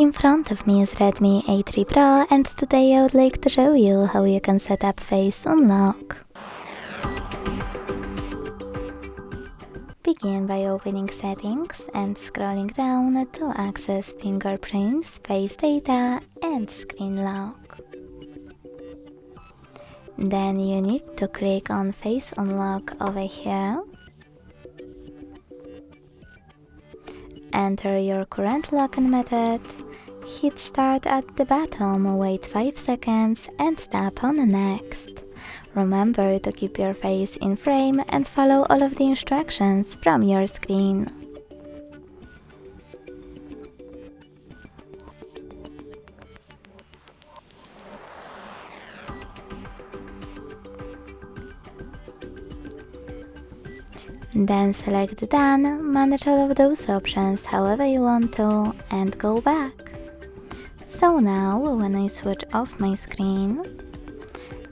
In front of me is Redmi A3 Pro, and today I would like to show you how you can set up face unlock. Begin by opening settings and scrolling down to access fingerprints, face data and screen lock. Then you need to click on face unlock over here. Enter your current login method, hit start at the bottom, wait 5 seconds and tap on next. Remember to keep your face in frame and follow all of the instructions from your screen. Then select Done, manage all of those options however you want to, and go back. So now, when I switch off my screen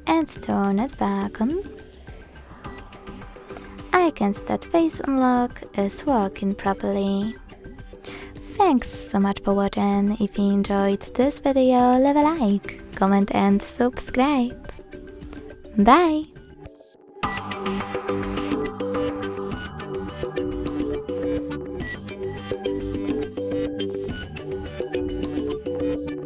and turn it back on, I can see that face unlock is working properly. Thanks so much for watching. If you enjoyed this video, leave a like, comment and subscribe. Bye!